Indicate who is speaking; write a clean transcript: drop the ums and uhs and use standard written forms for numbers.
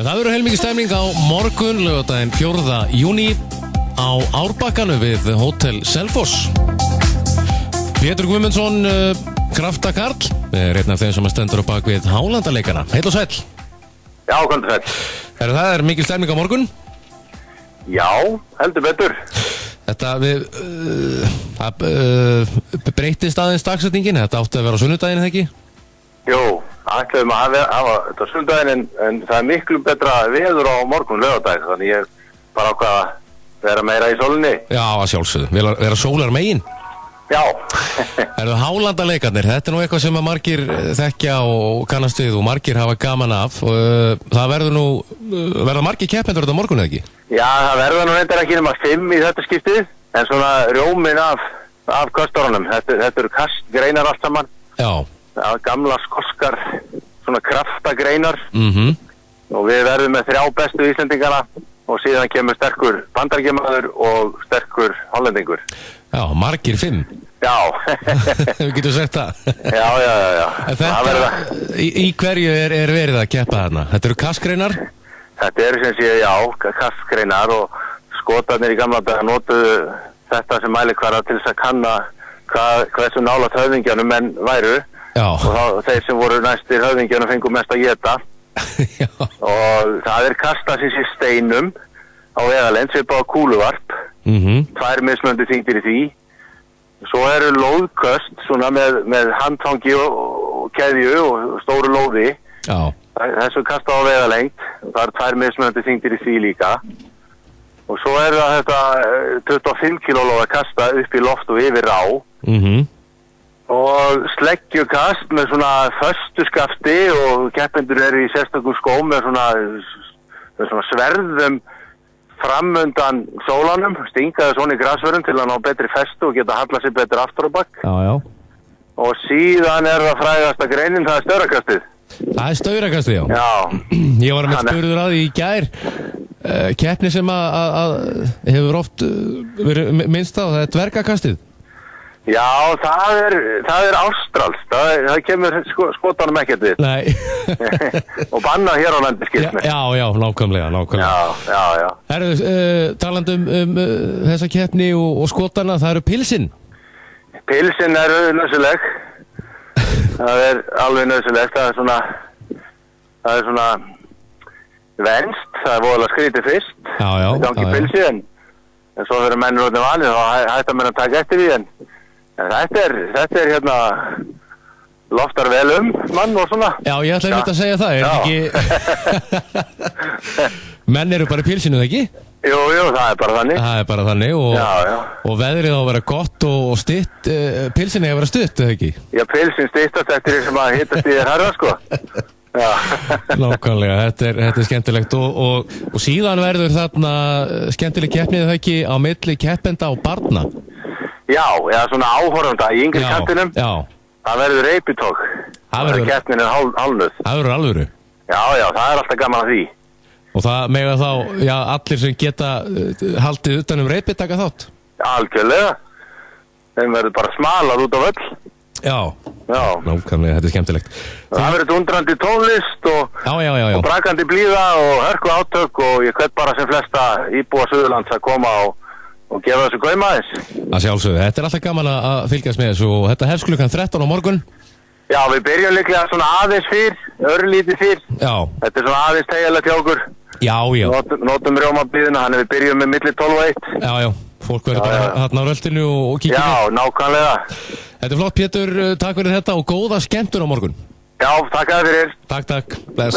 Speaker 1: En það verður heilmikið stemning á morgun, laugardaginn 4. júní á Árbakkanu við Hótel Selfoss. Pétur Guðmundsson, kraftakarl, er einn af þeim sem stendur á bak við Hálendaleikana. Heill og sæll.
Speaker 2: Já, kvöldu sæll.
Speaker 1: Það er mikil stemning á morgun?
Speaker 2: Já, heldur betur.
Speaker 1: Þetta breytist aðeins dagsetningin, þetta átti að vera á sunnudaginn, eða ekki?
Speaker 2: Jú, ætlaðum að hafa þetta á sunnudaginn en það er miklu betra veður á morgun laugardag, þannig ég bara ákvað að vera meira í sólinni.
Speaker 1: Já, að sjálfsögðu, vera sólar megin.
Speaker 2: Já.
Speaker 1: Það Hálendaleikarnir, þetta er nú eitthvað sem að margir þekkja og kannast við og margir hafa gaman af. Það verða margir keppendur þetta morgun, eða ekki? Já,
Speaker 2: það verða nú reyndar ekki nema 5 í þetta skiptið, en svona rjómin af kösturunum. Þetta eru kastgreinar allt saman.
Speaker 1: Já.
Speaker 2: Gamla skoskar, svona kraftagreinar. Og við verðum með 3 bestu Íslendingana og síðan kemur sterkur bandaríkjamaður og sterkur hollendingur.
Speaker 1: Já, margir 5.
Speaker 2: Já.
Speaker 1: Við getum sagt það.
Speaker 2: Já.
Speaker 1: Þetta, í hverju er verið að keppa þarna? Þetta eru kastgreinar?
Speaker 2: Þetta eru sem sé, já, kastgreinar og skotarnir í gamla daga notuðu þetta sem mælikvarða til þess að kanna hversu nálægt höfðingjanum menn væru.
Speaker 1: Já.
Speaker 2: Og þeir sem voru næstir höfðingjanum fengu mest að éta.
Speaker 1: Já.
Speaker 2: Og það er kastað sem sé steinum á vegalengd, svipað á kúluvarp. 2 mismunandi þyngdir í því. Svo eru lóðköst svona með handfangi og keðju og stóru lóði.
Speaker 1: Já.
Speaker 2: Þessu kastað á vegalengd. Það eru 2 mismunandi þyngdir í því líka. Og svo er það þetta 25 kilólóða kasta upp í loft og yfir rá. Og sleggjukast með svona föstu skafti og keppendur eru í sérstökum skóm með svona sverðum framundan sólanum, stingaði svona í grasvörðum til að ná betri festu og geta hallað sér betur aftur á bakk.
Speaker 1: Já.
Speaker 2: Og síðan er það frægasta greinin, það er staurakastið.
Speaker 1: Það er staurakastið, já.
Speaker 2: Já.
Speaker 1: Ég var með spurður að því í gær. Keppni sem að hefur oft verið minnst á, það er dvergakastið.
Speaker 2: Já, það er ástrals, það kemur skotanum ekkert við.
Speaker 1: Nei.
Speaker 2: Og bannað hér á landi, skilt mér.
Speaker 1: Já, nákvæmlega.
Speaker 2: Já.
Speaker 1: Herðu, talandi um þessa keppni og skotana, það eru pilsin.
Speaker 2: Pilsin eru nöðsuleg. Það er alveg nöðsulegt, það er svona venst, það er voðalega skrítið fyrst.
Speaker 1: Já.
Speaker 2: Gangi pilsi, en svo fyrir mennur út í valið, þá hættar menn að taka eftir því, en þetta er hérna loftar vel mann og svona.
Speaker 1: Já, ég ætla einmitt að segja það, ekki... Menn eru bara í pilsinu, eða ekki?
Speaker 2: Jú, það er bara þannig.
Speaker 1: Og veðrið á að vera gott og stutt, pilsin er að vera stutt, eða ekki?
Speaker 2: Já, pilsin stuttast eftir því sem að hittast í þér herra, sko. Já.
Speaker 1: Nákvæmlega, þetta er skemmtilegt og síðan verður þarna skemmtileg keppnið, eða ekki, á milli keppenda og barna?
Speaker 2: Já, svona áhorfanda í yngri kantinum.
Speaker 1: Já.
Speaker 2: Það verður reypitók. Keppnin er hálfnuð.
Speaker 1: Það verður alvöru.
Speaker 2: Já, það er alltaf gaman að því.
Speaker 1: Og það mega þá, allir sem geta haldið utan reipitaka þátt?
Speaker 2: Algjörlega. Þeim verður bara smalað út á völl.
Speaker 1: Já. Nákvæmlega, þetta er skemmtilegt.
Speaker 2: Það verður undrandi tónlist og brakandi blíða og hörku átök og ég hvet bara sem flesta íbúa Suðurlands að koma og gefa þessu gaum aðeins.
Speaker 1: Að sjálfsögðu, þetta er alltaf gaman að fylgjast með þessu og þetta hefst klukkan 13 á morgun. Já,
Speaker 2: við byrjum líklega svona aðeins fyrr, örlítið fyrr.
Speaker 1: Já.
Speaker 2: Þetta er svona aðeins tegjulegt hjá okkur.
Speaker 1: Já.
Speaker 2: Notum rjómablíðina, þannig við byrjum með milli 12 og 1.
Speaker 1: Já. Fólk verður bara hérna á röltinu og kíkja.
Speaker 2: Já, nákvæmlega.
Speaker 1: Þetta er flott, Pétur, takk fyrir þetta og góða skemmtun á morgun.
Speaker 2: Já, takk fyrir.
Speaker 1: Takk. Bless.